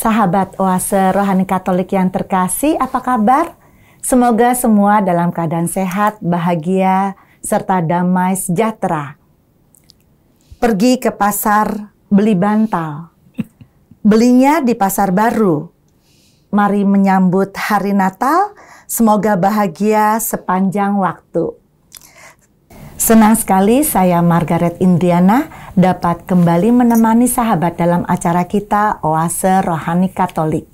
Sahabat Oase Rohani Katolik yang terkasih, apa kabar? Semoga semua dalam keadaan sehat, bahagia, serta damai sejahtera. Pergi ke pasar beli bantal. Belinya di pasar baru. Mari menyambut hari Natal, semoga bahagia sepanjang waktu. Senang sekali saya Margaret Indriana dapat kembali menemani sahabat dalam acara kita Oase Rohani Katolik.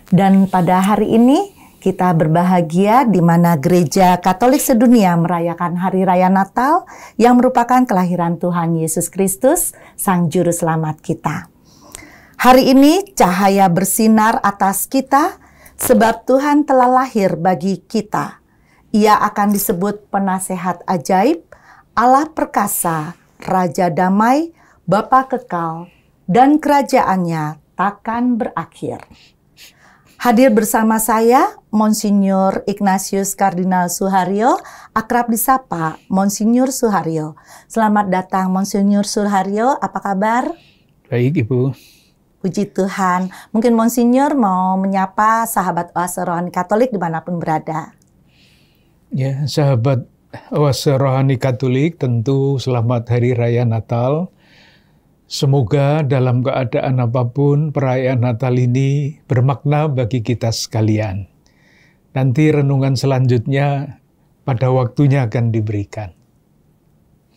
Dan pada hari ini kita berbahagia di mana Gereja Katolik sedunia merayakan Hari Raya Natal yang merupakan kelahiran Tuhan Yesus Kristus, Sang Juru Selamat kita. Hari ini cahaya bersinar atas kita sebab Tuhan telah lahir bagi kita. Ia akan disebut penasehat ajaib, Allah perkasa, Raja damai, Bapa kekal, dan kerajaannya takkan berakhir. Hadir bersama saya, Monsinyur Ignatius Kardinal Suharyo, akrab disapa Monsinyur Suharyo. Selamat datang Monsinyur Suharyo, apa kabar? Baik Ibu. Puji Tuhan. Mungkin Monsinyur mau menyapa sahabat Oase Rohani Katolik dimanapun berada. Ya, sahabat Oase Rohani Katolik, tentu selamat Hari Raya Natal. Semoga dalam keadaan apapun perayaan Natal ini bermakna bagi kita sekalian. Nanti renungan selanjutnya pada waktunya akan diberikan.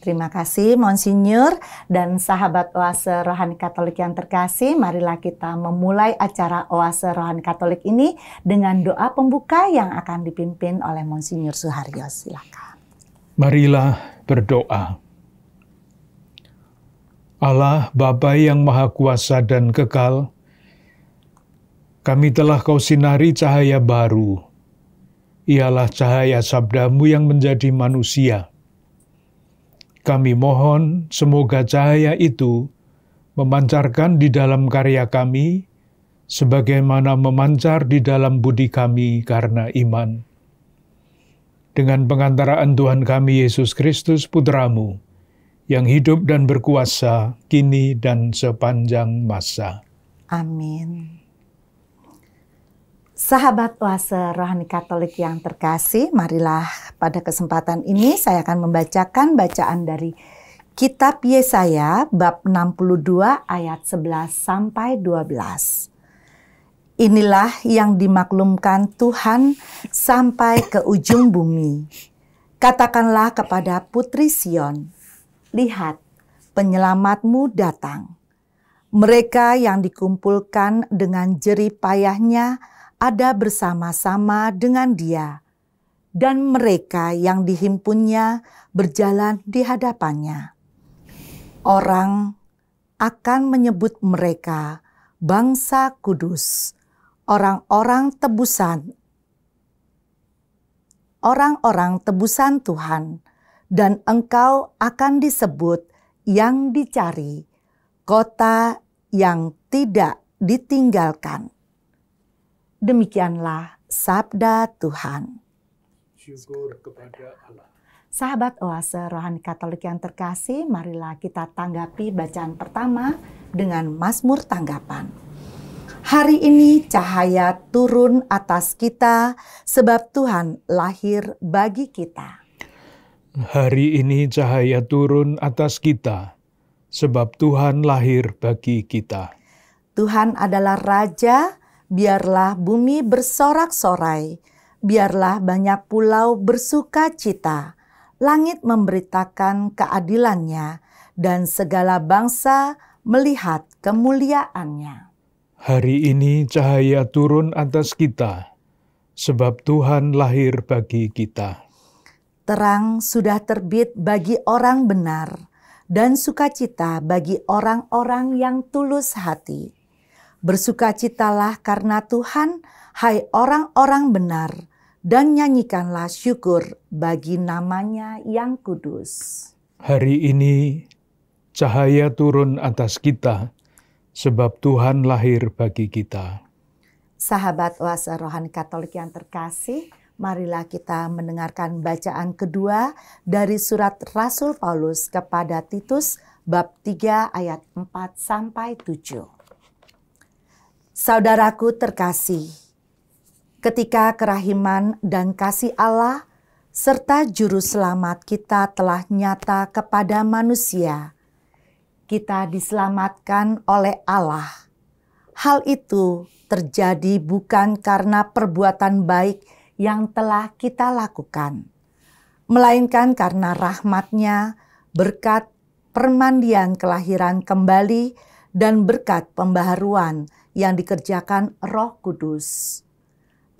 Terima kasih Monsinyur dan sahabat Oase Rohani Katolik yang terkasih. Marilah kita memulai acara Oase Rohani Katolik ini dengan doa pembuka yang akan dipimpin oleh Monsinyur Suharyo. Silakan. Marilah berdoa. Allah Bapa yang Maha Kuasa dan Kekal, kami telah Kau sinari cahaya baru. Ialah cahaya sabdamu yang menjadi manusia. Kami mohon semoga cahaya itu memancarkan di dalam karya kami, sebagaimana memancar di dalam budi kami karena iman. Dengan pengantaraan Tuhan kami Yesus Kristus Putra-Mu, yang hidup dan berkuasa kini dan sepanjang masa. Amin. Sahabat Oase Rohani Katolik yang terkasih, marilah pada kesempatan ini saya akan membacakan bacaan dari Kitab Yesaya bab 62 ayat 11 sampai 12. Inilah yang dimaklumkan Tuhan sampai ke ujung bumi. Katakanlah kepada Putri Sion, lihat, penyelamatmu datang. Mereka yang dikumpulkan dengan jerih payahnya ada bersama-sama dengan dia, dan mereka yang dihimpunnya berjalan di hadapannya. Orang akan menyebut mereka bangsa kudus, orang-orang tebusan Tuhan, dan engkau akan disebut yang dicari, kota yang tidak ditinggalkan. Demikianlah sabda Tuhan. Syukur kepada Allah. Sahabat Oase Rohani Katolik yang terkasih, marilah kita tanggapi bacaan pertama dengan Mazmur tanggapan. Hari ini cahaya turun atas kita, sebab Tuhan lahir bagi kita. Hari ini cahaya turun atas kita, sebab Tuhan lahir bagi kita. Tuhan adalah Raja, biarlah bumi bersorak-sorai, biarlah banyak pulau bersuka cita, langit memberitakan keadilannya, dan segala bangsa melihat kemuliaannya. Hari ini cahaya turun atas kita, sebab Tuhan lahir bagi kita. Terang sudah terbit bagi orang benar, dan sukacita bagi orang-orang yang tulus hati. Bersukacitalah karena Tuhan, hai orang-orang benar, dan nyanyikanlah syukur bagi namanya yang kudus. Hari ini cahaya turun atas kita, sebab Tuhan lahir bagi kita. Sahabat Oase Rohani Katolik yang terkasih, marilah kita mendengarkan bacaan kedua dari surat Rasul Paulus kepada Titus bab 3 ayat 4 sampai 7. Saudaraku terkasih, ketika kerahiman dan kasih Allah serta juru selamat kita telah nyata kepada manusia, kita diselamatkan oleh Allah. Hal itu terjadi bukan karena perbuatan baik yang telah kita lakukan, melainkan karena rahmat-Nya, berkat permandian kelahiran kembali dan berkat pembaharuan yang dikerjakan Roh Kudus,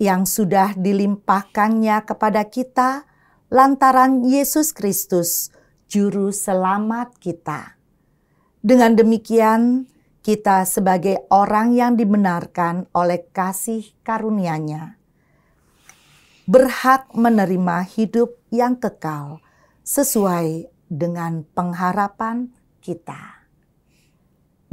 yang sudah dilimpahkannya kepada kita lantaran Yesus Kristus, Juru Selamat kita. Dengan demikian, kita sebagai orang yang dibenarkan oleh kasih karunia-Nya, berhak menerima hidup yang kekal sesuai dengan pengharapan kita.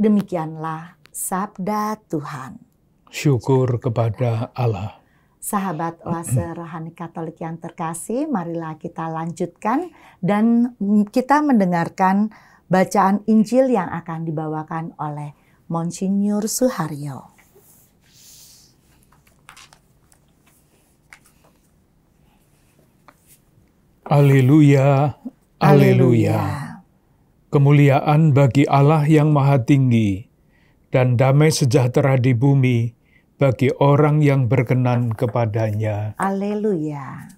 Demikianlah sabda Tuhan. Syukur kepada Allah. Sahabat Oase Rohani Katolik yang terkasih, marilah kita lanjutkan dan kita mendengarkan bacaan Injil yang akan dibawakan oleh Monsinyur Suharyo. Haleluya, haleluya. Kemuliaan bagi Allah yang Maha Tinggi, dan damai sejahtera di bumi bagi orang yang berkenan kepadanya. Haleluya.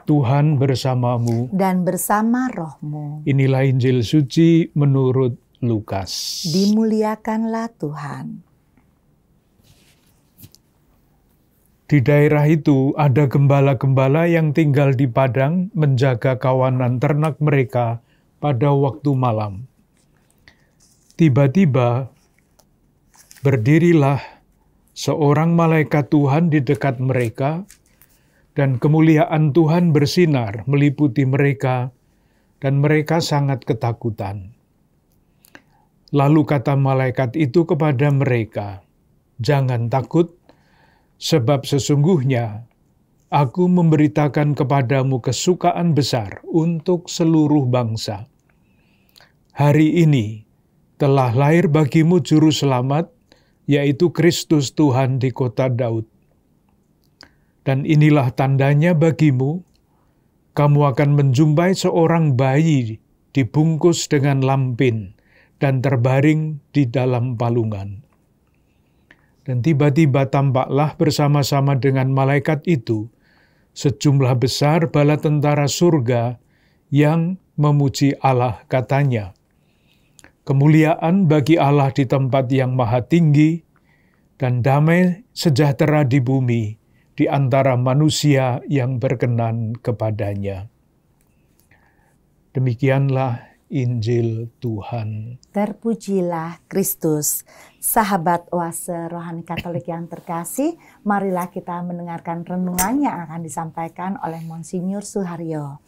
Tuhan bersamamu. Dan bersama rohmu. Inilah Injil suci menurut Lukas. Dimuliakanlah Tuhan. Di daerah itu ada gembala-gembala yang tinggal di padang menjaga kawanan ternak mereka pada waktu malam. Tiba-tiba berdirilah seorang malaikat Tuhan di dekat mereka, dan kemuliaan Tuhan bersinar meliputi mereka, dan mereka sangat ketakutan. Lalu kata malaikat itu kepada mereka, "Jangan takut, sebab sesungguhnya Aku memberitakan kepadamu kesukaan besar untuk seluruh bangsa. Hari ini telah lahir bagimu Juru Selamat, yaitu Kristus Tuhan di kota Daud. Dan inilah tandanya bagimu, kamu akan menjumpai seorang bayi dibungkus dengan lampin dan terbaring di dalam palungan." Dan tiba-tiba tampaklah bersama-sama dengan malaikat itu sejumlah besar bala tentara surga yang memuji Allah, katanya, "Kemuliaan bagi Allah di tempat yang maha tinggi, dan damai sejahtera di bumi di antara manusia yang berkenan kepadanya." Demikianlah Injil Tuhan. Terpujilah Kristus. Sahabat Oase Rohani Katolik yang terkasih, marilah kita mendengarkan renungan yang akan disampaikan oleh Monsinyur Suharyo.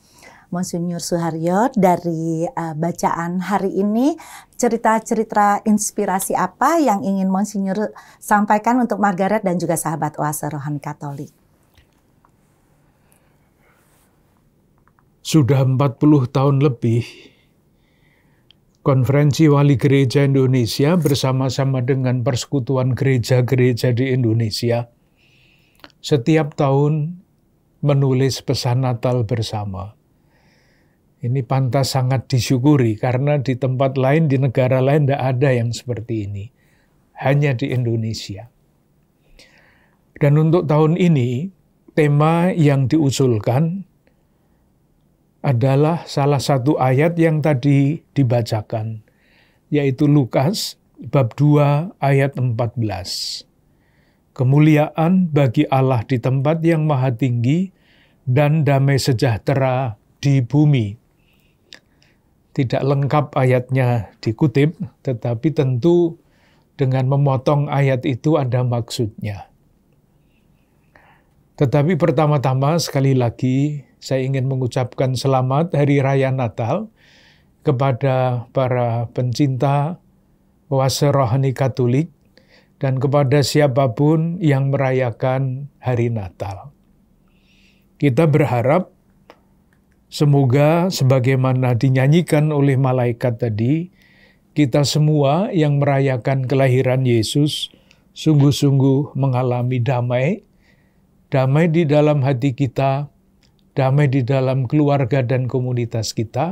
Monsinyur Suharyo, dari bacaan hari ini, cerita-cerita inspirasi apa yang ingin Monsinyur sampaikan untuk Margaret dan juga sahabat Oase Rohani Katolik? Sudah 40 tahun lebih, Konferensi Wali Gereja Indonesia bersama-sama dengan Persekutuan Gereja-Gereja di Indonesia setiap tahun menulis pesan Natal bersama. Ini pantas sangat disyukuri karena di tempat lain, di negara lain tidak ada yang seperti ini. Hanya di Indonesia. Dan untuk tahun ini, tema yang diusulkan adalah salah satu ayat yang tadi dibacakan, yaitu Lukas bab 2 ayat 14. Kemuliaan bagi Allah di tempat yang maha tinggi dan damai sejahtera di bumi. Tidak lengkap ayatnya dikutip, tetapi tentu dengan memotong ayat itu ada maksudnya. Tetapi pertama-tama sekali lagi saya ingin mengucapkan selamat Hari Raya Natal kepada para pencinta Oase Rohani Katolik dan kepada siapapun yang merayakan Hari Natal. Kita berharap semoga sebagaimana dinyanyikan oleh malaikat tadi, kita semua yang merayakan kelahiran Yesus sungguh-sungguh mengalami damai, damai di dalam hati kita, damai di dalam keluarga dan komunitas kita,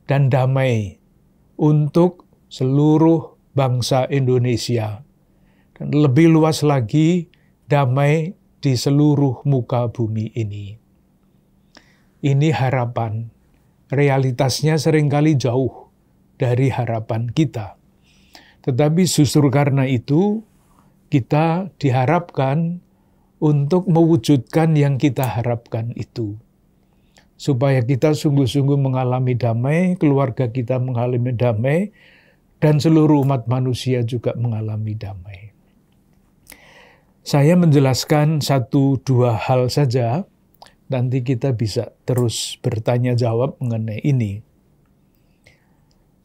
dan damai untuk seluruh bangsa Indonesia. Dan lebih luas lagi, damai di seluruh muka bumi ini. Ini harapan. Realitasnya seringkali jauh dari harapan kita. Tetapi justru karena itu, kita diharapkan untuk mewujudkan yang kita harapkan itu. Supaya kita sungguh-sungguh mengalami damai, keluarga kita mengalami damai, dan seluruh umat manusia juga mengalami damai. Saya menjelaskan 1-2 hal saja, nanti kita bisa terus bertanya jawab mengenai ini.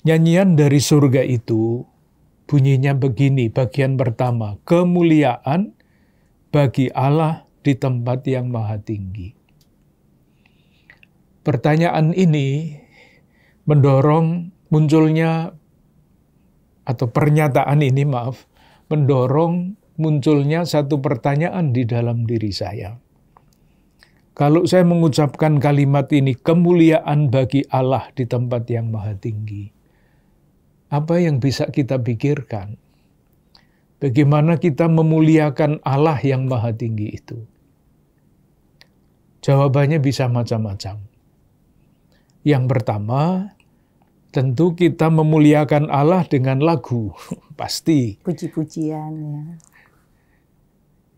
Nyanyian dari surga itu bunyinya begini, bagian pertama, kemuliaan bagi Allah di tempat yang maha tinggi. Pertanyaan ini mendorong munculnya, atau pernyataan ini mendorong munculnya satu pertanyaan di dalam diri saya. Kalau saya mengucapkan kalimat ini, kemuliaan bagi Allah di tempat yang maha tinggi, apa yang bisa kita pikirkan? Bagaimana kita memuliakan Allah yang maha tinggi itu? Jawabannya bisa macam-macam. Yang pertama, tentu kita memuliakan Allah dengan lagu, pasti. Puji-pujian ya.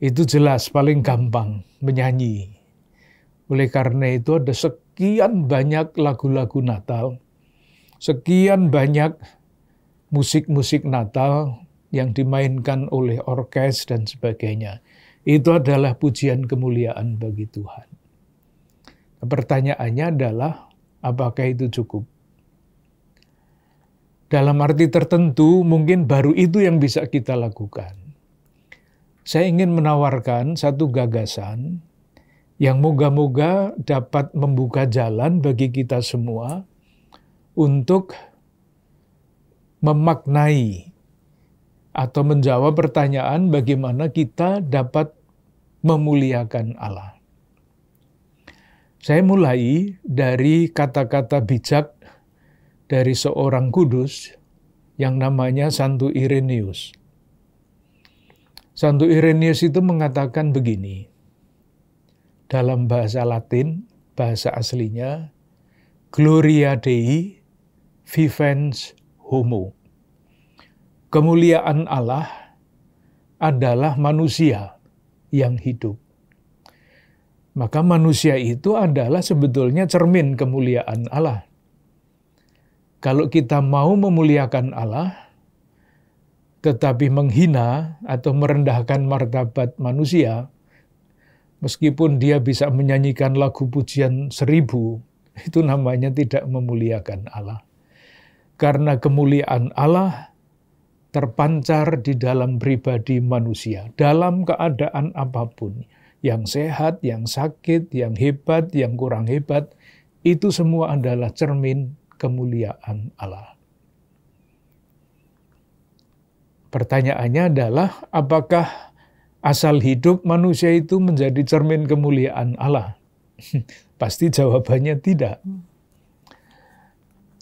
Itu jelas, paling gampang, menyanyi. Oleh karena itu ada sekian banyak lagu-lagu Natal, sekian banyak musik-musik Natal yang dimainkan oleh orkes dan sebagainya. Itu adalah pujian kemuliaan bagi Tuhan. Pertanyaannya adalah, apakah itu cukup? Dalam arti tertentu, mungkin baru itu yang bisa kita lakukan. Saya ingin menawarkan satu gagasan yang moga-moga dapat membuka jalan bagi kita semua untuk memaknai atau menjawab pertanyaan bagaimana kita dapat memuliakan Allah. Saya mulai dari kata-kata bijak dari seorang kudus yang namanya Santo Irenaeus. Santo Irenaeus itu mengatakan begini, dalam bahasa Latin, bahasa aslinya, Gloria Dei vivens homo. Kemuliaan Allah adalah manusia yang hidup. Maka manusia itu adalah sebetulnya cermin kemuliaan Allah. Kalau kita mau memuliakan Allah, tetapi menghina atau merendahkan martabat manusia, meskipun dia bisa menyanyikan lagu pujian 1000, itu namanya tidak memuliakan Allah. Karena kemuliaan Allah terpancar di dalam pribadi manusia, dalam keadaan apapun, yang sehat, yang sakit, yang hebat, yang kurang hebat, itu semua adalah cermin kemuliaan Allah. Pertanyaannya adalah, apakah asal hidup manusia itu menjadi cermin kemuliaan Allah? Pasti jawabannya tidak.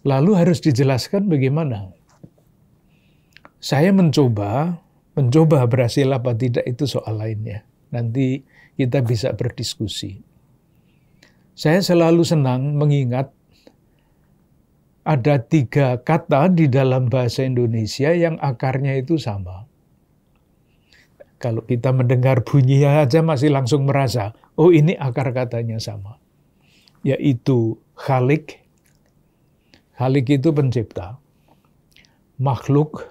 Lalu harus dijelaskan bagaimana? Saya mencoba berhasil apa tidak itu soal lainnya. Nanti kita bisa berdiskusi. Saya selalu senang mengingat ada 3 kata di dalam bahasa Indonesia yang akarnya itu sama. Kalau kita mendengar bunyinya aja masih langsung merasa, oh ini akar katanya sama. Yaitu khalik. Khalik itu pencipta. Makhluk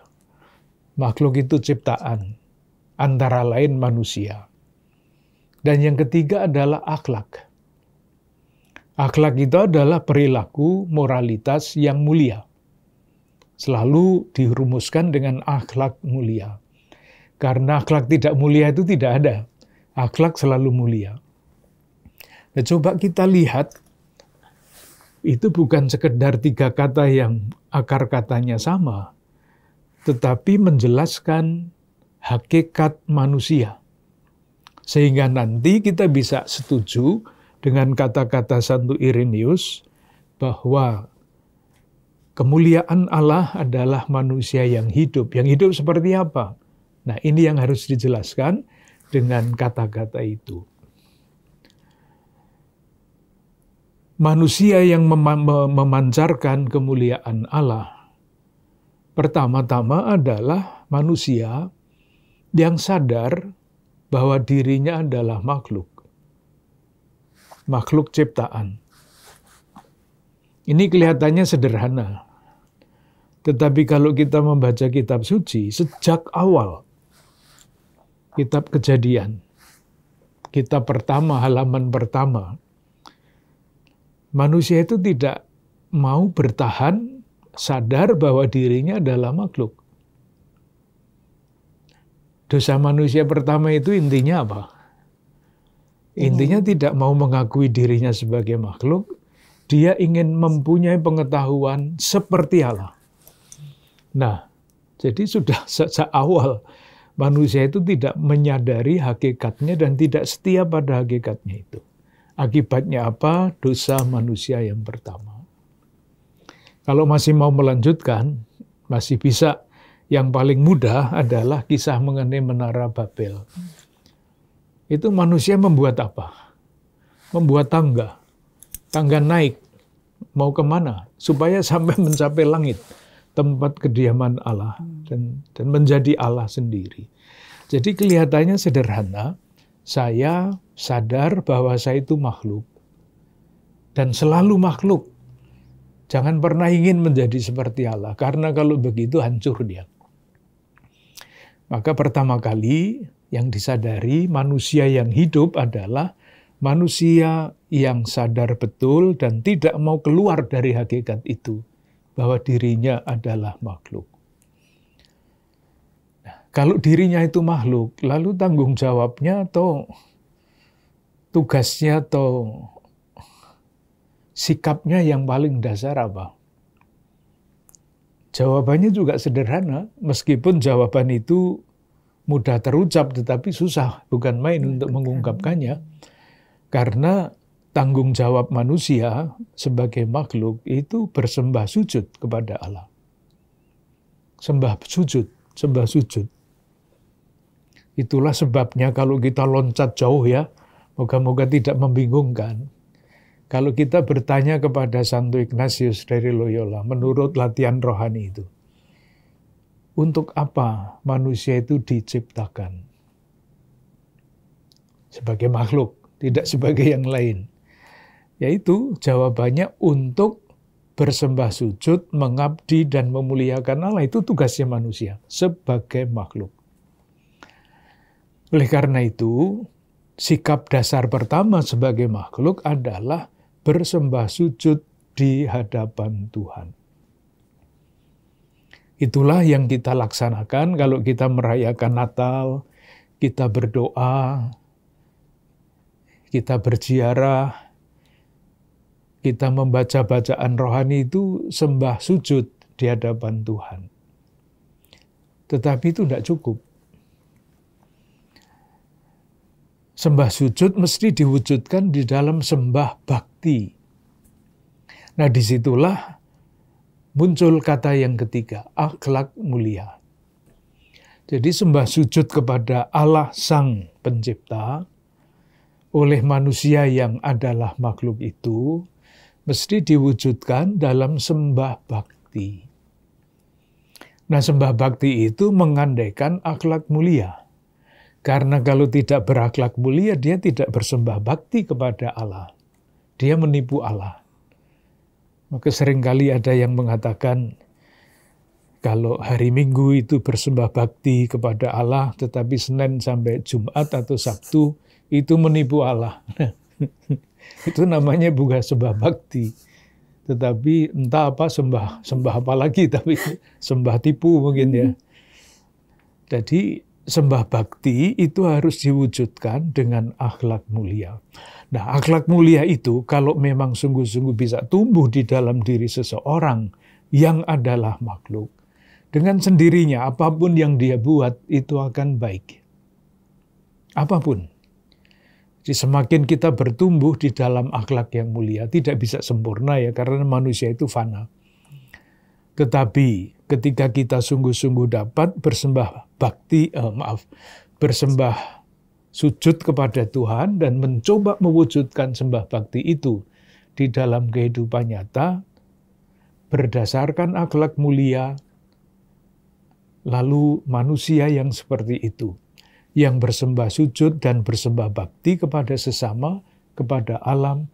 itu ciptaan. Antara lain manusia. Dan yang ketiga adalah akhlak. Akhlak itu adalah perilaku moralitas yang mulia. Selalu dirumuskan dengan akhlak mulia. Karena akhlak tidak mulia itu tidak ada. Akhlak selalu mulia. Nah, coba kita lihat, itu bukan sekedar 3 kata yang akar katanya sama, tetapi menjelaskan hakikat manusia. Sehingga nanti kita bisa setuju dengan kata-kata Santo Irenaeus bahwa kemuliaan Allah adalah manusia yang hidup. Yang hidup seperti apa? Nah, ini yang harus dijelaskan dengan kata-kata itu. Manusia yang memancarkan kemuliaan Allah, pertama-tama adalah manusia yang sadar bahwa dirinya adalah makhluk ciptaan. Ini kelihatannya sederhana. Tetapi kalau kita membaca kitab suci, sejak awal, kitab Kejadian, kitab pertama, halaman pertama, manusia itu tidak mau bertahan sadar bahwa dirinya adalah makhluk. Dosa manusia pertama itu intinya apa? Intinya tidak mau mengakui dirinya sebagai makhluk, dia ingin mempunyai pengetahuan seperti Allah. Nah, jadi sudah sejak awal manusia itu tidak menyadari hakikatnya dan tidak setia pada hakikatnya itu. Akibatnya apa? Dosa manusia yang pertama. Kalau masih mau melanjutkan, masih bisa. Yang paling mudah adalah kisah mengenai Menara Babel. Itu manusia membuat apa? Membuat tangga. Tangga naik. Mau kemana? Supaya sampai mencapai langit. Tempat kediaman Allah. Dan menjadi Allah sendiri. Jadi kelihatannya sederhana. Saya sadar bahwa saya itu makhluk. Dan selalu makhluk. Jangan pernah ingin menjadi seperti Allah. Karena kalau begitu hancur dia. Maka pertama kali yang disadari manusia yang hidup adalah manusia yang sadar betul dan tidak mau keluar dari hakikat itu. Bahwa dirinya adalah makhluk. Nah, kalau dirinya itu makhluk, lalu tanggung jawabnya atau tugasnya atau sikapnya yang paling dasar apa? Jawabannya juga sederhana, meskipun jawaban itu mudah terucap, tetapi susah, bukan main untuk mengungkapkannya. Karena tanggung jawab manusia sebagai makhluk itu bersembah sujud kepada Allah. Sembah sujud. Itulah sebabnya kalau kita loncat jauh ya, moga-moga tidak membingungkan. Kalau kita bertanya kepada Santo Ignatius dari Loyola, menurut latihan rohani itu, untuk apa manusia itu diciptakan? Sebagai makhluk, tidak sebagai yang lain. Yaitu jawabannya untuk bersembah sujud, mengabdi dan memuliakan Allah. Itu tugasnya manusia sebagai makhluk. Oleh karena itu, sikap dasar pertama sebagai makhluk adalah bersembah sujud di hadapan Tuhan. Itulah yang kita laksanakan kalau kita merayakan Natal, kita berdoa, kita berziarah, kita membaca bacaan rohani itu sembah sujud di hadapan Tuhan. Tetapi itu tidak cukup. Sembah sujud mesti diwujudkan di dalam sembah bakti. Nah, disitulah muncul kata yang ketiga, akhlak mulia. Jadi sembah sujud kepada Allah Sang Pencipta oleh manusia yang adalah makhluk itu mesti diwujudkan dalam sembah bakti. Nah, sembah bakti itu mengandaikan akhlak mulia. Karena kalau tidak berakhlak mulia, dia tidak bersembah bakti kepada Allah. Dia menipu Allah. Maka seringkali ada yang mengatakan, kalau hari Minggu itu bersembah bakti kepada Allah, tetapi Senin sampai Jumat atau Sabtu, itu menipu Allah. Itu namanya bukan sembah bakti. Tetapi entah apa sembah apa lagi, tapi sembah tipu mungkin ya. Jadi, sembah bakti itu harus diwujudkan dengan akhlak mulia. Nah, akhlak mulia itu kalau memang sungguh-sungguh bisa tumbuh di dalam diri seseorang yang adalah makhluk, Dengan sendirinya, apapun yang dia buat itu akan baik. Apapun. Jadi semakin kita bertumbuh di dalam akhlak yang mulia, tidak bisa sempurna ya, karena manusia itu fana. Tetapi ketika kita sungguh-sungguh dapat bersembah sujud kepada Tuhan dan mencoba mewujudkan sembah bakti itu di dalam kehidupan nyata, berdasarkan akhlak mulia, lalu manusia yang seperti itu, yang bersembah sujud dan bersembah bakti kepada sesama, kepada alam,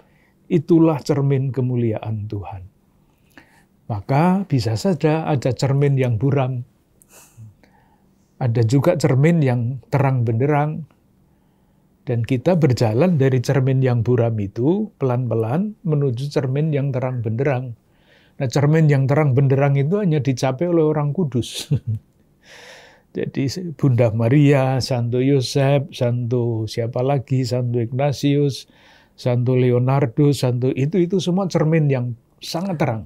itulah cermin kemuliaan Tuhan. Maka bisa saja ada cermin yang buram, ada juga cermin yang terang benderang, dan kita berjalan dari cermin yang buram itu pelan-pelan menuju cermin yang terang benderang. Nah, cermin yang terang benderang itu hanya dicapai oleh orang kudus. Jadi Bunda Maria, Santo Yosef, Santo siapa lagi, Santo Ignatius, Santo Leonardo, Santo itu semua cermin yang sangat terang,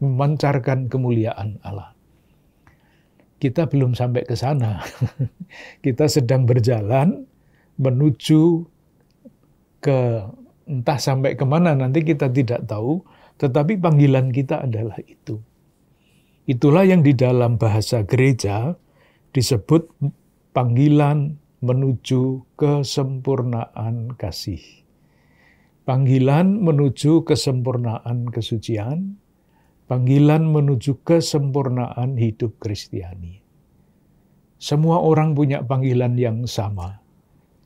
memancarkan kemuliaan Allah. Kita belum sampai ke sana. Kita sedang berjalan menuju ke entah sampai kemana nanti kita tidak tahu, tetapi panggilan kita adalah itu. Itulah yang di dalam bahasa gereja disebut panggilan menuju kesempurnaan kasih. Panggilan menuju kesempurnaan kesucian, panggilan menuju kesempurnaan hidup Kristiani. Semua orang punya panggilan yang sama.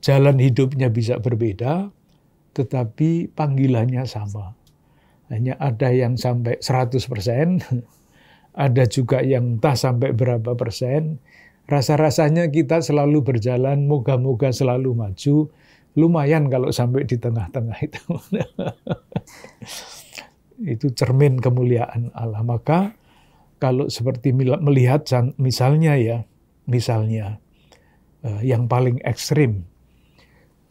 Jalan hidupnya bisa berbeda, tetapi panggilannya sama. Hanya ada yang sampai 100%, ada juga yang entah sampai berapa persen. Rasa-rasanya kita selalu berjalan, moga-moga selalu maju. Lumayan kalau sampai di tengah-tengah itu. Itu cermin kemuliaan Allah. Maka kalau seperti melihat misalnya yang paling ekstrim,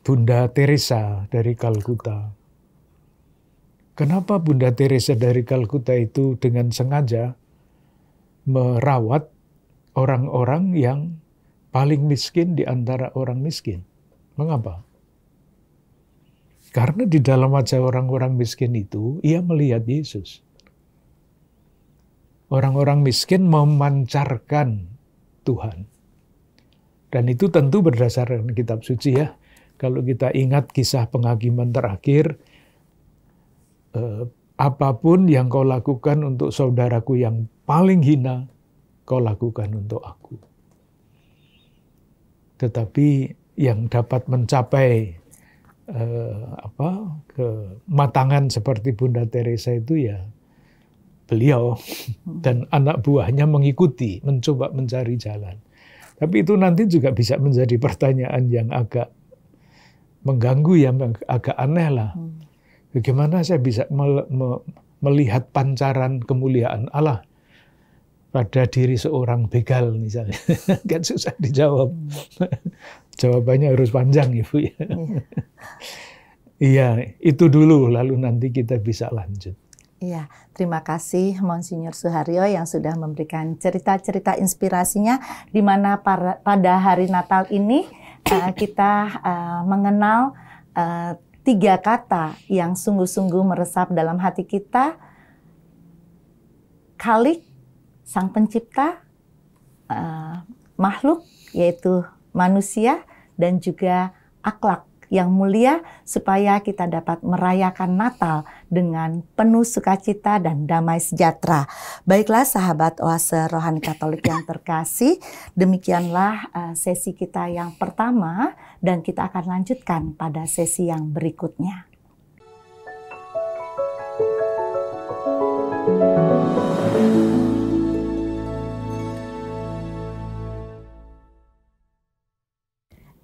Bunda Teresa dari Kalkuta. Kenapa Bunda Teresa dari Kalkuta itu dengan sengaja merawat orang-orang yang paling miskin di antara orang miskin? Mengapa? Karena di dalam wajah orang-orang miskin itu, ia melihat Yesus. Orang-orang miskin memancarkan Tuhan. Dan itu tentu berdasarkan kitab suci ya. Kalau kita ingat kisah penghakiman terakhir, apapun yang kau lakukan untuk saudaraku yang paling hina, kau lakukan untuk aku. Tetapi yang dapat mencapai kematangan seperti Bunda Teresa itu ya beliau dan anak buahnya mengikuti, mencoba mencari jalan. Tapi itu nanti juga bisa menjadi pertanyaan yang agak mengganggu ya, agak aneh lah. Bagaimana saya bisa melihat pancaran kemuliaan Allah pada diri seorang begal misalnya? Kan susah dijawab. Jawabannya harus panjang Ibu ya. Iya, itu dulu lalu nanti kita bisa lanjut. Iya, terima kasih Monsinyur Suharyo yang sudah memberikan cerita-cerita inspirasinya di mana pada hari Natal ini kita mengenal 3 kata yang sungguh-sungguh meresap dalam hati kita. Khalik, Sang Pencipta, makhluk yaitu manusia, dan juga akhlak yang mulia supaya kita dapat merayakan Natal dengan penuh sukacita dan damai sejahtera. Baiklah sahabat Oase Rohani Katolik yang terkasih, demikianlah sesi kita yang pertama dan kita akan lanjutkan pada sesi yang berikutnya.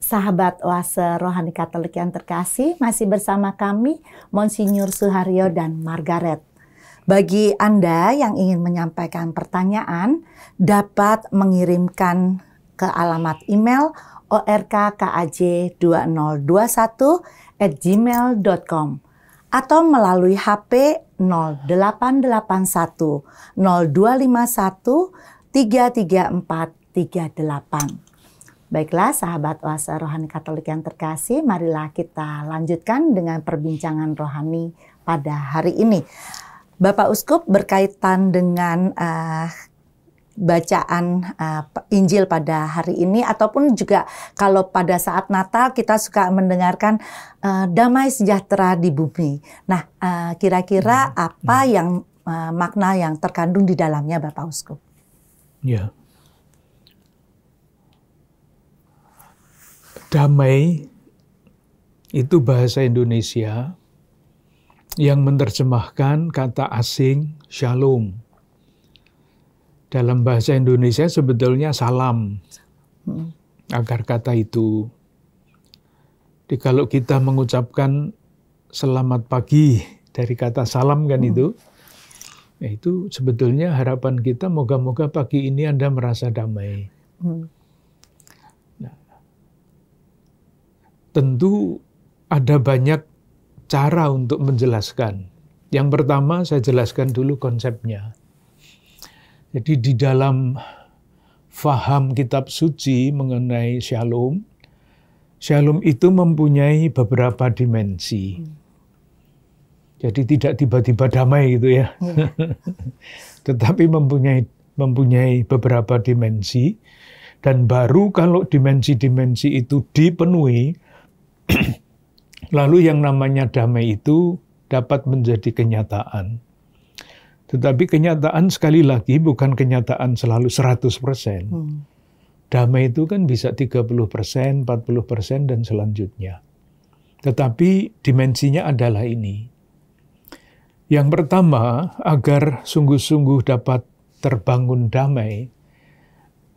Sahabat Oase Rohani Katolik yang terkasih, masih bersama kami Monsinyur Suharyo dan Margaret. Bagi Anda yang ingin menyampaikan pertanyaan, dapat mengirimkan ke alamat email orkkaj2021@gmail.com atau melalui HP 0881 0251 33438. Baiklah sahabat Oase Rohani Katolik yang terkasih, marilah kita lanjutkan dengan perbincangan rohani pada hari ini. Bapak Uskup, berkaitan dengan bacaan Injil pada hari ini, ataupun juga kalau pada saat Natal kita suka mendengarkan damai sejahtera di bumi. Nah, kira-kira apa yang makna yang terkandung di dalamnya, Bapak Uskup? Ya. Damai itu bahasa Indonesia yang menerjemahkan kata asing shalom. Dalam bahasa Indonesia sebetulnya salam, akar kata itu. Jadi kalau kita mengucapkan selamat pagi dari kata salam kan itu sebetulnya harapan kita moga-moga pagi ini Anda merasa damai. Tentu ada banyak cara untuk menjelaskan. Yang pertama saya jelaskan dulu konsepnya. Jadi di dalam faham kitab suci mengenai shalom, shalom itu mempunyai beberapa dimensi. Jadi tidak tiba-tiba damai gitu ya. Tetapi mempunyai beberapa dimensi. Dan baru kalau dimensi-dimensi itu dipenuhi, lalu yang namanya damai itu dapat menjadi kenyataan. Tetapi kenyataan sekali lagi bukan kenyataan selalu 100%. Damai itu kan bisa 30%, 40% dan selanjutnya. Tetapi dimensinya adalah ini. Yang pertama, agar sungguh-sungguh dapat terbangun damai,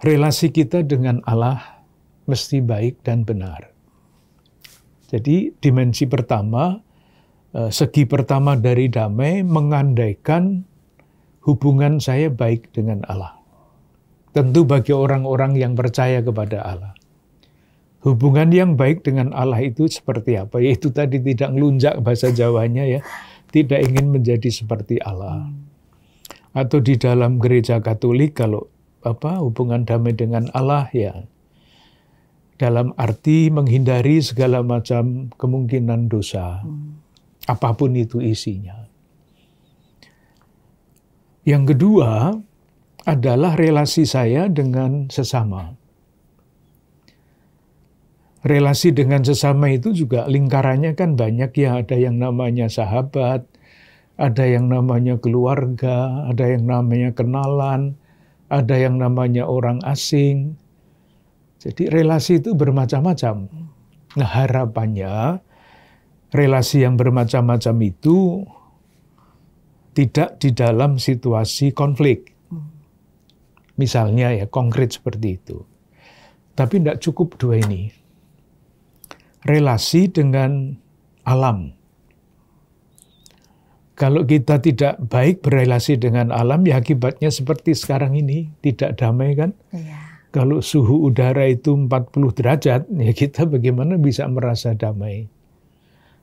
relasi kita dengan Allah mesti baik dan benar. Jadi dimensi pertama, segi pertama dari damai mengandaikan hubungan saya baik dengan Allah. Tentu bagi orang-orang yang percaya kepada Allah. Hubungan yang baik dengan Allah itu seperti apa? Yaitu tadi tidak ngelunjak bahasa Jawanya ya. Tidak ingin menjadi seperti Allah. Atau di dalam gereja Katolik kalau hubungan damai dengan Allah ya. Dalam arti menghindari segala macam kemungkinan dosa. Apapun itu isinya. Yang kedua adalah relasi saya dengan sesama. Relasi dengan sesama itu juga lingkarannya kan banyak ya. Ada yang namanya sahabat, ada yang namanya keluarga, ada yang namanya kenalan, ada yang namanya orang asing. Jadi relasi itu bermacam-macam. Nah harapannya relasi yang bermacam-macam itu tidak di dalam situasi konflik. Misalnya ya konkret seperti itu. Tapi tidak cukup dua ini. Relasi dengan alam. Kalau kita tidak baik berelasi dengan alam, ya akibatnya seperti sekarang ini, tidak damai kan? Iya. Kalau suhu udara itu 40 derajat, ya kita bagaimana bisa merasa damai?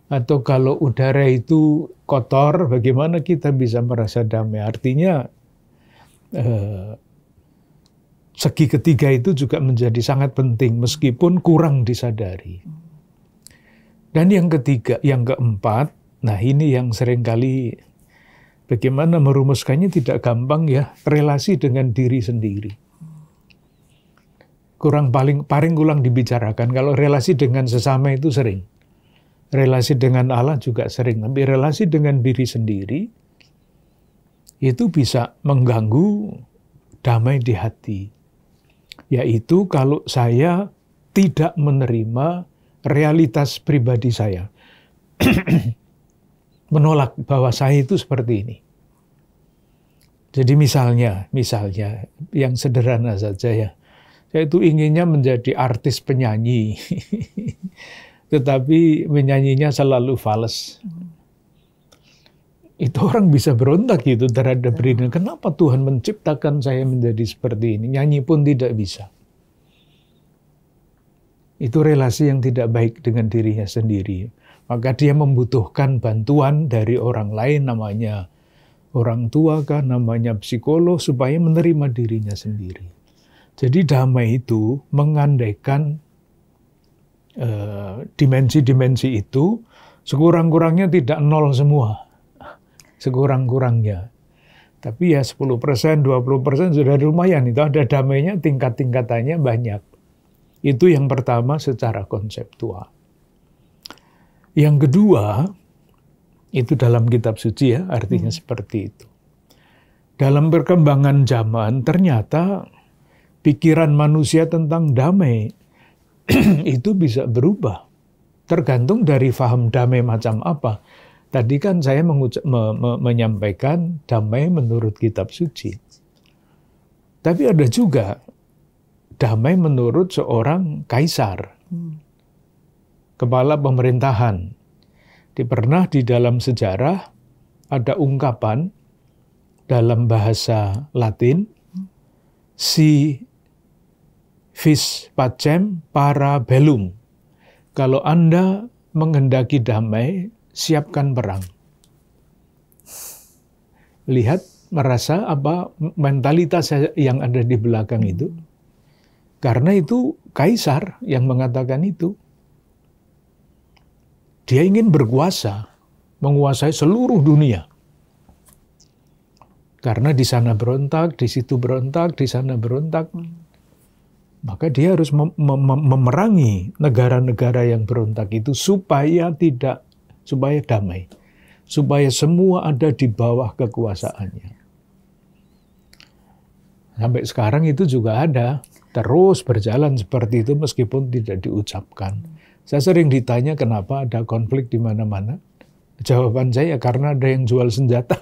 Atau kalau udara itu kotor, bagaimana kita bisa merasa damai? Artinya, segi ketiga itu juga menjadi sangat penting, meskipun kurang disadari. Dan yang ketiga, yang keempat, nah ini yang seringkali bagaimana merumuskannya tidak gampang ya, relasi dengan diri sendiri. Paling kurang dibicarakan. Kalau relasi dengan sesama itu sering. Relasi dengan Allah juga sering. Tapi relasi dengan diri sendiri itu bisa mengganggu damai di hati. Yaitu kalau saya tidak menerima realitas pribadi saya. Menolak bahwa saya itu seperti ini. Jadi misalnya yang sederhana saja ya. Saya itu inginnya menjadi artis penyanyi. Tetapi menyanyinya selalu fals. Itu orang bisa berontak gitu terhadap dirinya. Kenapa Tuhan menciptakan saya menjadi seperti ini? Nyanyi pun tidak bisa. Itu relasi yang tidak baik dengan dirinya sendiri. Maka dia membutuhkan bantuan dari orang lain, namanya orang tua kah, namanya psikolog, supaya menerima dirinya sendiri. Jadi damai itu mengandaikan dimensi-dimensi itu, sekurang-kurangnya tidak nol semua. Sekurang-kurangnya. Tapi ya 10%, 20% sudah lumayan. Itu ada damainya, tingkat-tingkatannya banyak. Itu yang pertama secara konseptual. Yang kedua, itu dalam kitab suci ya, artinya seperti itu. Dalam perkembangan zaman, ternyata pikiran manusia tentang damai itu bisa berubah. Tergantung dari faham damai macam apa. Tadi kan saya menyampaikan damai menurut kitab suci. Tapi ada juga damai menurut seorang kaisar, kepala pemerintahan. Pernah di dalam sejarah ada ungkapan dalam bahasa Latin, si vis pacem para bellum. Kalau Anda menghendaki damai, siapkan perang. Lihat, merasa apa mentalitas yang ada di belakang itu. Karena itu kaisar yang mengatakan itu. Dia ingin berkuasa, menguasai seluruh dunia. Karena di sana berontak, di situ berontak, di sana berontak. Maka dia harus memerangi negara-negara yang berontak itu supaya damai. Supaya semua ada di bawah kekuasaannya. Sampai sekarang itu juga ada. Terus berjalan seperti itu meskipun tidak diucapkan. Saya sering ditanya kenapa ada konflik di mana-mana. Jawaban saya karena ada yang jual senjata.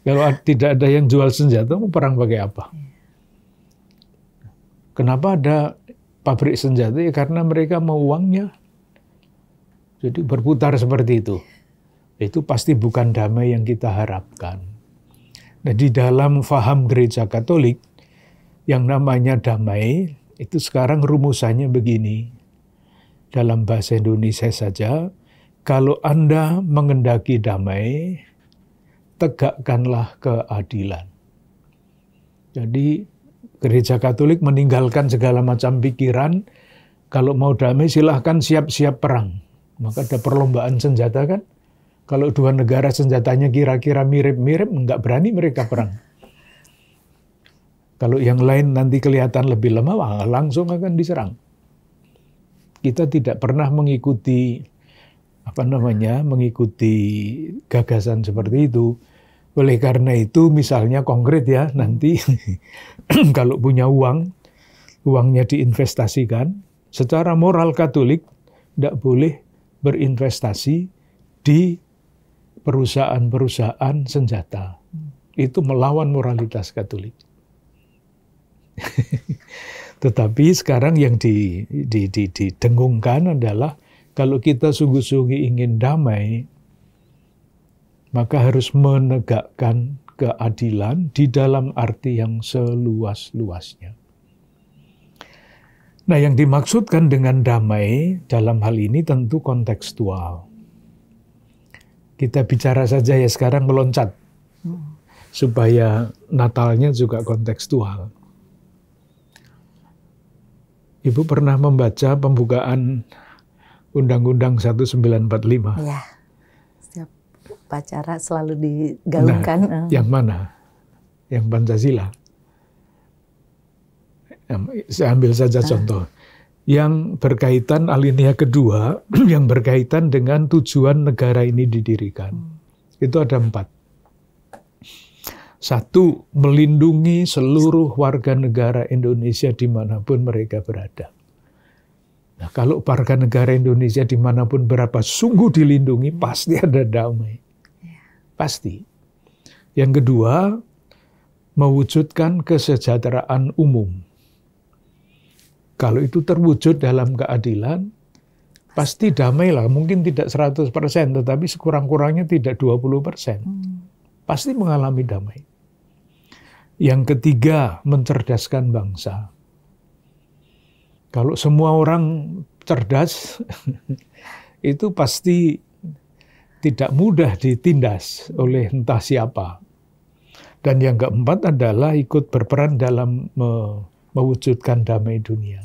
Kalau tidak ada yang jual senjata, mau perang pakai apa? Kenapa ada pabrik senjata? Ya karena mereka mau uangnya. Jadi berputar seperti itu. Itu pasti bukan damai yang kita harapkan. Nah, di dalam faham gereja Katolik, yang namanya damai, itu sekarang rumusannya begini. Dalam bahasa Indonesia saja, kalau Anda menghendaki damai, tegakkanlah keadilan. Jadi gereja Katolik meninggalkan segala macam pikiran, kalau mau damai silahkan siap-siap perang. Maka ada perlombaan senjata kan? Kalau dua negara senjatanya kira-kira mirip-mirip, nggak berani mereka perang. Kalau yang lain nanti kelihatan lebih lemah, langsung akan diserang. Kita tidak pernah mengikuti gagasan seperti itu. Oleh karena itu, misalnya konkret ya, nanti kalau punya uangnya diinvestasikan, secara moral Katolik tidak boleh berinvestasi di perusahaan-perusahaan senjata. Itu melawan moralitas Katolik. Tetapi sekarang yang didengungkan adalah kalau kita sungguh-sungguh ingin damai, maka harus menegakkan keadilan di dalam arti yang seluas-luasnya. Nah, yang dimaksudkan dengan damai dalam hal ini tentu kontekstual. Kita bicara saja ya sekarang meloncat, supaya Natalnya juga kontekstual. Ibu pernah membaca pembukaan Undang-Undang 1945? Ya, setiap upacara selalu digaungkan. Nah, yang mana? Yang Pancasila? Saya ambil saja contoh. Yang berkaitan alinea kedua, yang berkaitan dengan tujuan negara ini didirikan. Itu ada 4. 1, melindungi seluruh warga negara Indonesia dimanapun mereka berada. Nah, kalau warga negara Indonesia dimanapun berada sungguh dilindungi, pasti ada damai. Pasti. Yang kedua, mewujudkan kesejahteraan umum. Kalau itu terwujud dalam keadilan, pasti damai lah. Mungkin tidak 100%, tetapi sekurang-kurangnya tidak 20%. Pasti mengalami damai. Yang ketiga, mencerdaskan bangsa. Kalau semua orang cerdas, itu pasti tidak mudah ditindas oleh entah siapa. Dan yang keempat adalah ikut berperan dalam mewujudkan damai dunia.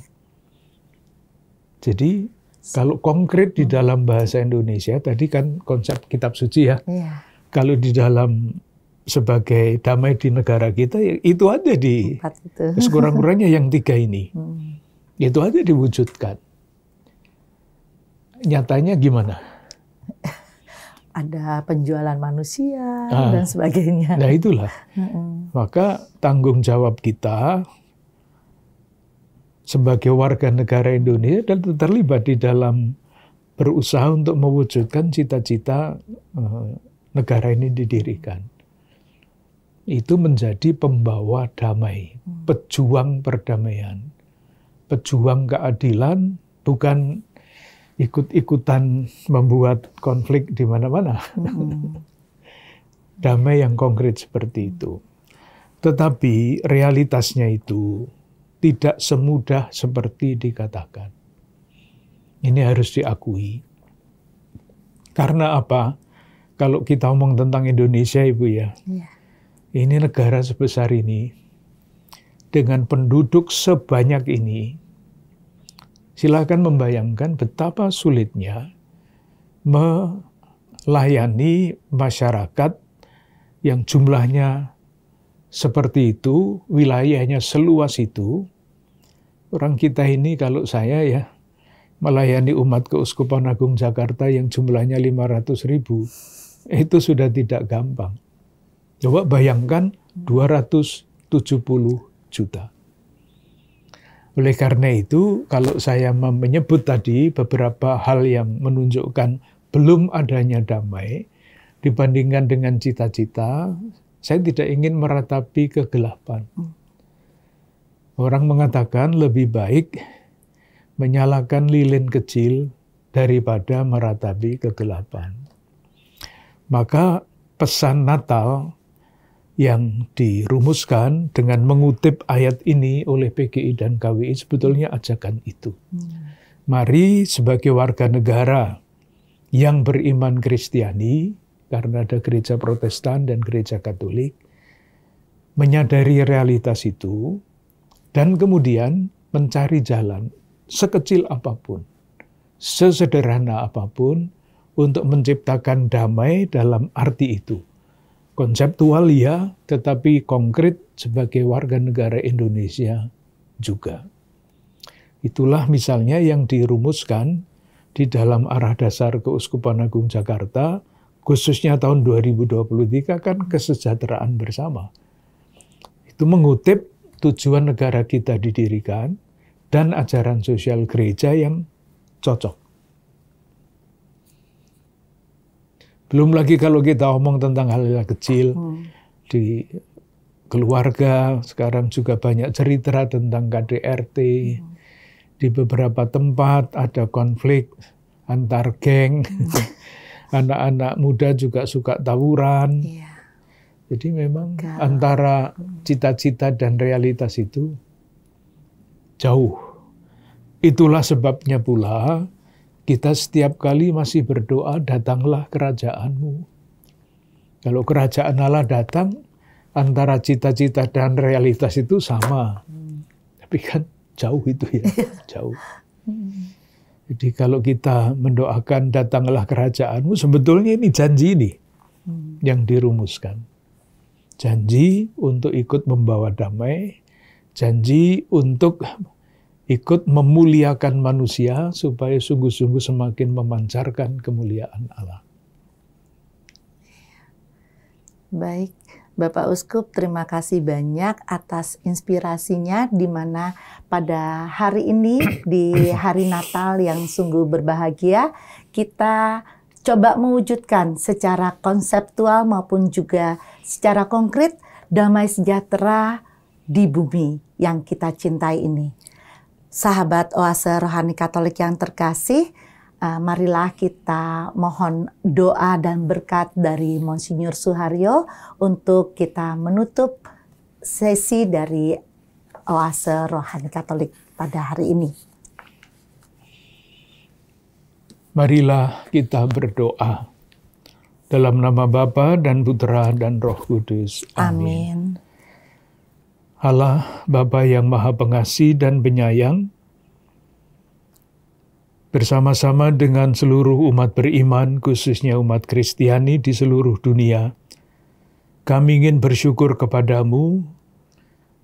Jadi kalau konkret di dalam bahasa Indonesia, tadi kan konsep kitab suci ya. Iya. Kalau di dalam sebagai damai di negara kita, ya itu aja di sekurang-kurangnya yang 3 ini. Itu aja diwujudkan. Nyatanya gimana? Ada penjualan manusia dan sebagainya. Nah itulah. Maka tanggung jawab kita sebagai warga negara Indonesia dan terlibat di dalam berusaha untuk mewujudkan cita-cita negara ini didirikan. Itu menjadi pembawa damai, pejuang perdamaian, pejuang keadilan, bukan ikut-ikutan membuat konflik di mana-mana. Damai yang konkret seperti itu. Tetapi realitasnya itu tidak semudah seperti dikatakan. Ini harus diakui. Karena apa? Kalau kita ngomong tentang Indonesia, Ibu ya, ini negara sebesar ini, dengan penduduk sebanyak ini, silakan membayangkan betapa sulitnya melayani masyarakat yang jumlahnya seperti itu, wilayahnya seluas itu. Orang kita ini kalau saya ya, melayani umat Keuskupan Agung Jakarta yang jumlahnya 500.000, itu sudah tidak gampang. Coba bayangkan 270 juta. Oleh karena itu, kalau saya menyebut tadi beberapa hal yang menunjukkan belum adanya damai, dibandingkan dengan cita-cita, saya tidak ingin meratapi kegelapan. Orang mengatakan lebih baik menyalakan lilin kecil daripada meratapi kegelapan. Maka pesan Natal yang dirumuskan dengan mengutip ayat ini oleh PGI dan KWI sebetulnya ajakan itu. Mari sebagai warga negara yang beriman Kristiani, karena ada gereja Protestan dan gereja Katolik, menyadari realitas itu, dan kemudian mencari jalan sekecil apapun, sesederhana apapun, untuk menciptakan damai dalam arti itu. Konseptual ya, tetapi konkret sebagai warga negara Indonesia juga. Itulah misalnya yang dirumuskan di dalam arah dasar Keuskupan Agung Jakarta, khususnya tahun 2023 kan kesejahteraan bersama. Itu mengutip tujuan negara kita didirikan dan ajaran sosial gereja yang cocok. Belum lagi kalau kita omong tentang hal-hal kecil di keluarga, sekarang juga banyak cerita tentang KDRT. Di beberapa tempat ada konflik antar geng. Anak-anak muda juga suka tawuran. Jadi memang antara cita-cita dan realitas itu jauh. Itulah sebabnya pula kita setiap kali masih berdoa, datanglah kerajaan-Mu. Kalau kerajaan Allah datang, antara cita-cita dan realitas itu sama. Tapi kan jauh itu ya, jauh. Jadi kalau kita mendoakan datanglah kerajaan-Mu, sebetulnya ini janji ini yang dirumuskan. Janji untuk ikut membawa damai, janji untuk ikut memuliakan manusia supaya sungguh-sungguh semakin memancarkan kemuliaan Allah. Baik, Bapak Uskup, terima kasih banyak atas inspirasinya, di mana pada hari ini, di hari Natal yang sungguh berbahagia, kita coba mewujudkan secara konseptual maupun juga secara konkret damai sejahtera di bumi yang kita cintai ini. Sahabat Oase Rohani Katolik yang terkasih, marilah kita mohon doa dan berkat dari Monsinyur Suharyo untuk kita menutup sesi dari Oase Rohani Katolik pada hari ini. Marilah kita berdoa. Dalam nama Bapa dan Putra dan Roh Kudus. Amin. Allah, Bapa yang Maha Pengasih dan Penyayang, bersama-sama dengan seluruh umat beriman, khususnya umat Kristiani di seluruh dunia, kami ingin bersyukur kepadamu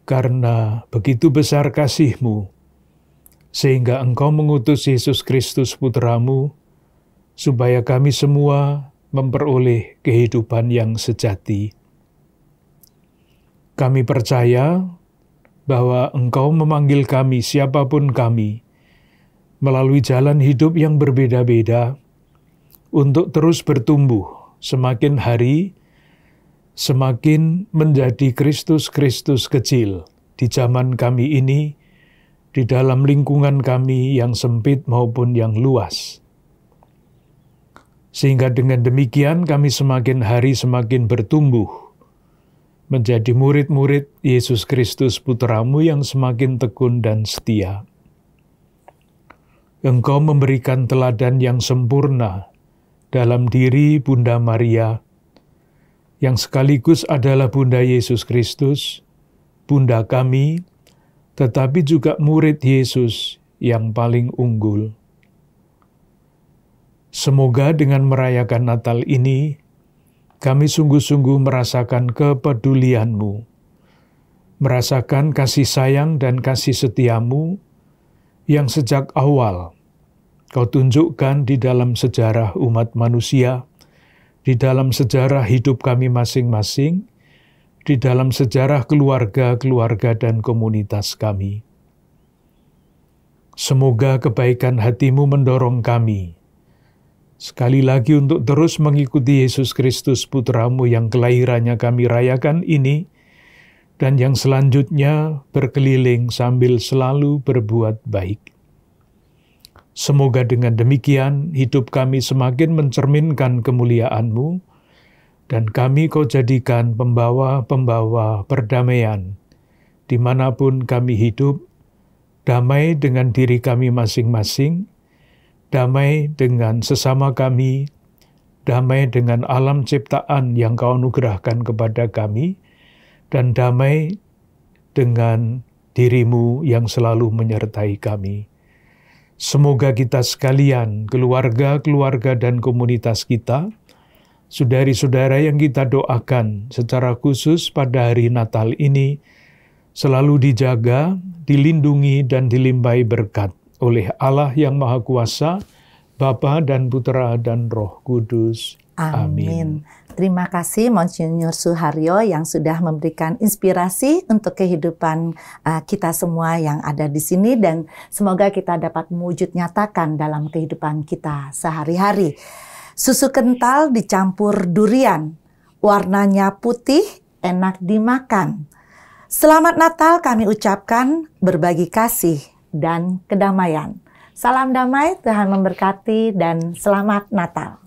karena begitu besar kasih-Mu, sehingga Engkau mengutus Yesus Kristus Putra-Mu, supaya kami semua memperoleh kehidupan yang sejati. Kami percaya bahwa Engkau memanggil kami, siapapun kami, melalui jalan hidup yang berbeda-beda, untuk terus bertumbuh, semakin hari, semakin menjadi Kristus-Kristus kecil di zaman kami ini, di dalam lingkungan kami yang sempit maupun yang luas. Sehingga dengan demikian kami semakin hari semakin bertumbuh, menjadi murid-murid Yesus Kristus Putra-Mu yang semakin tekun dan setia. Engkau memberikan teladan yang sempurna dalam diri Bunda Maria, yang sekaligus adalah Bunda Yesus Kristus, Bunda kami, tetapi juga murid Yesus yang paling unggul. Semoga dengan merayakan Natal ini, kami sungguh-sungguh merasakan kepedulian-Mu, merasakan kasih sayang dan kasih setia-Mu yang sejak awal Kau tunjukkan di dalam sejarah umat manusia, di dalam sejarah hidup kami masing-masing, di dalam sejarah keluarga-keluarga dan komunitas kami. Semoga kebaikan hati-Mu mendorong kami, sekali lagi untuk terus mengikuti Yesus Kristus Putra-Mu yang kelahirannya kami rayakan ini, dan yang selanjutnya berkeliling sambil selalu berbuat baik. Semoga dengan demikian hidup kami semakin mencerminkan kemuliaan-Mu, dan kami Kau jadikan pembawa-pembawa perdamaian, dimanapun kami hidup, damai dengan diri kami masing-masing, damai dengan sesama kami, damai dengan alam ciptaan yang Kau anugerahkan kepada kami, dan damai dengan diri-Mu yang selalu menyertai kami. Semoga kita sekalian, keluarga-keluarga dan komunitas kita, saudari-saudara yang kita doakan secara khusus pada hari Natal ini, selalu dijaga, dilindungi, dan dilimpahi berkat oleh Allah yang Maha Kuasa, Bapa dan Putra dan Roh Kudus. Amin. Terima kasih Monsinyur Suharyo yang sudah memberikan inspirasi untuk kehidupan kita semua yang ada di sini, dan semoga kita dapat mewujud nyatakan dalam kehidupan kita sehari-hari. Susu kental dicampur durian, warnanya putih, enak dimakan. Selamat Natal kami ucapkan, berbagi kasih dan kedamaian. Salam damai, Tuhan memberkati, dan selamat Natal.